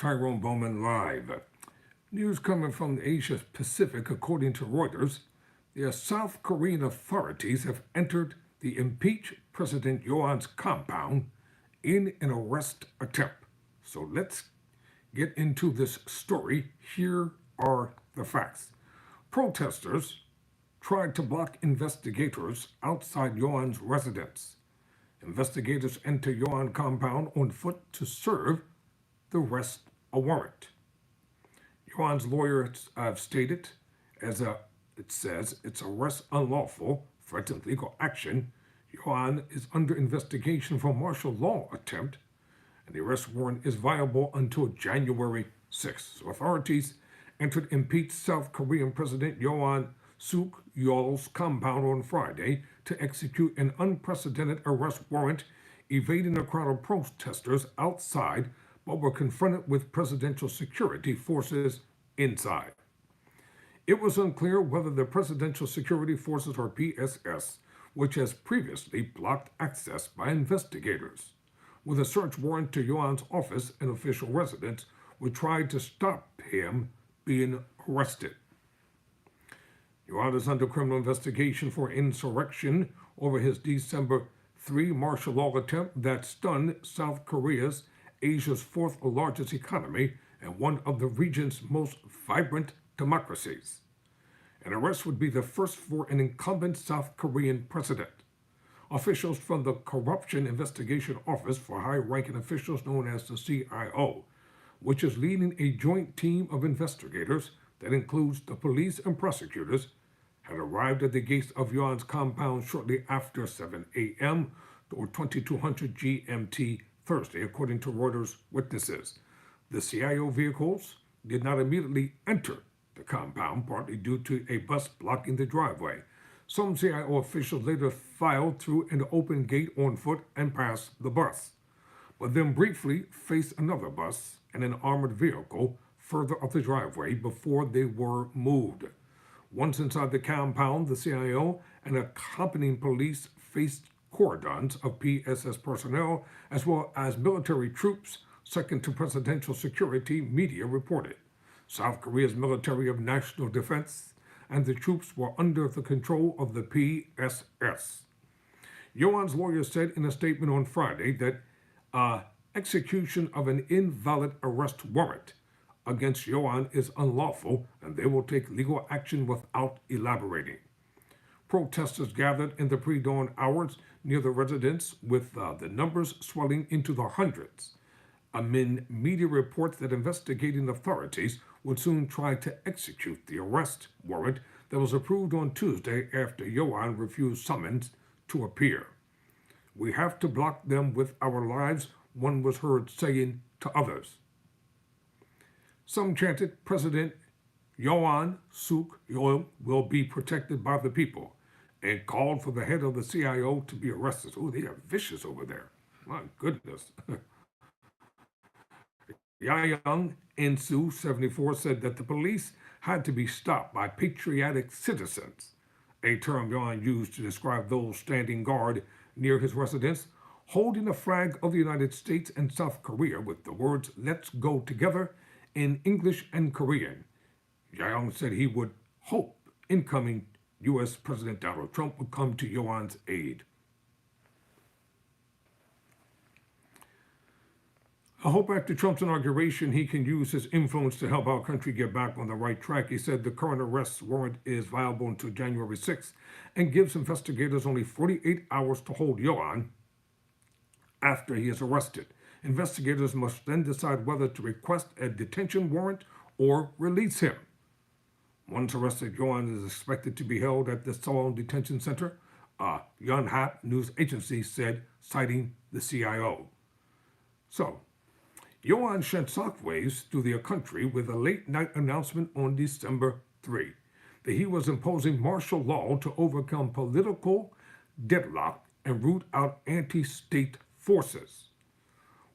Tyrone Bowman live. News coming from the Asia Pacific, according to Reuters. The South Korean authorities have entered the impeached President Yoon's compound in an arrest attempt. So let's get into this story. Here are the facts. Protesters tried to block investigators outside Yoon's residence. Investigators enter Yoon compound on foot to serve the arrest a warrant. Yoon's lawyers have stated, it says, its arrest unlawful, threatens legal action. Yoon is under investigation for martial law attempt, and the arrest warrant is viable until January 6th. So authorities entered impeached South Korean President Yoon Suk Yeol's compound on Friday to execute an unprecedented arrest warrant, evading a crowd of protesters outside, but were confronted with presidential security forces inside. It was unclear whether the Presidential Security Forces, or PSS, which has previously blocked access by investigators, with a search warrant to Yoon's office and official residence, would try to stop him being arrested. Yoon is under criminal investigation for insurrection over his December 3 martial law attempt that stunned South Korea's Asia's fourth largest economy and one of the region's most vibrant democracies. An arrest would be the first for an incumbent South Korean president. Officials from the Corruption Investigation Office for high-ranking officials known as the CIO, which is leading a joint team of investigators that includes the police and prosecutors, had arrived at the gates of Yoon's compound shortly after 7 a.m. or 2200 GMT Thursday, according to Reuters witnesses. The CIO vehicles did not immediately enter the compound, partly due to a bus blocking the driveway. Some CIO officials later filed through an open gate on foot and passed the bus, but then briefly faced another bus and an armored vehicle further up the driveway before they were moved. Once inside the compound, the CIO and accompanying police faced cordons of PSS personnel as well as military troops, second to presidential security, media reported. South Korea's Military of National Defense and the troops were under the control of the PSS. Yoon's lawyer said in a statement on Friday that execution of an invalid arrest warrant against Yoon is unlawful and they will take legal action without elaborating. Protesters gathered in the pre-dawn hours near the residence, with the numbers swelling into the hundreds, amid media reports that investigating authorities would soon try to execute the arrest warrant that was approved on Tuesday after Yoon refused summons to appear. "We have to block them with our lives," one was heard saying to others. Some chanted, "President Yoon Suk Yeol will be protected by the people," and called for the head of the CIO to be arrested. Oh, they are vicious over there. My goodness. Yayoung Insu, 74, said that the police had to be stopped by patriotic citizens, a term Yoon used to describe those standing guard near his residence, holding a flag of the United States and South Korea with the words "Let's go together" in English and Korean. Yayoung said he would hope incoming U.S. President Donald Trump would come to Yoon's aid. "I hope after Trump's inauguration he can use his influence to help our country get back on the right track." He said the current arrest warrant is viable until January 6th and gives investigators only 48 hours to hold Yoon after he is arrested. Investigators must then decide whether to request a detention warrant or release him. Once arrested, Yoon is expected to be held at the Seoul Detention Center, Yonhap news agency said, citing the CIO. So, Yoon sent shockwaves through the country with a late-night announcement on December 3 that he was imposing martial law to overcome political deadlock and root out anti-state forces.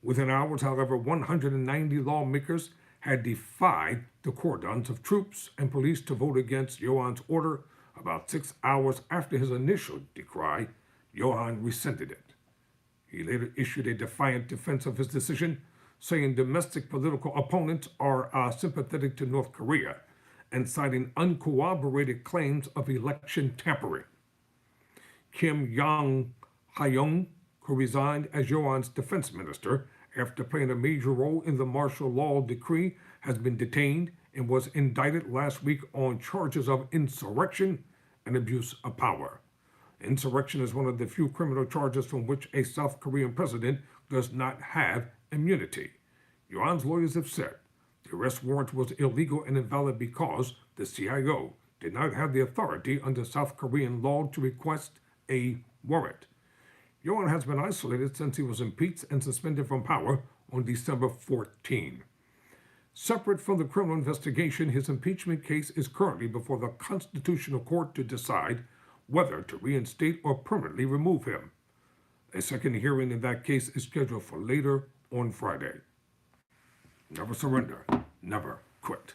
Within hours, however, 190 lawmakers had defied the cordons of troops and police to vote against Yoon's order. About 6 hours after his initial decry, Yoon rescinded it. He later issued a defiant defense of his decision, saying domestic political opponents are sympathetic to North Korea and citing uncorroborated claims of election tampering. Kim Yong-hyung, who resigned as Yoon's defense minister after playing a major role in the martial law decree, has been detained and was indicted last week on charges of insurrection and abuse of power. Insurrection is one of the few criminal charges from which a South Korean president does not have immunity. Yoon's lawyers have said the arrest warrant was illegal and invalid because the CIO did not have the authority under South Korean law to request a warrant. Yoon has been isolated since he was impeached and suspended from power on December 14. Separate from the criminal investigation, his impeachment case is currently before the Constitutional Court to decide whether to reinstate or permanently remove him. A second hearing in that case is scheduled for later on Friday. Never surrender, never quit.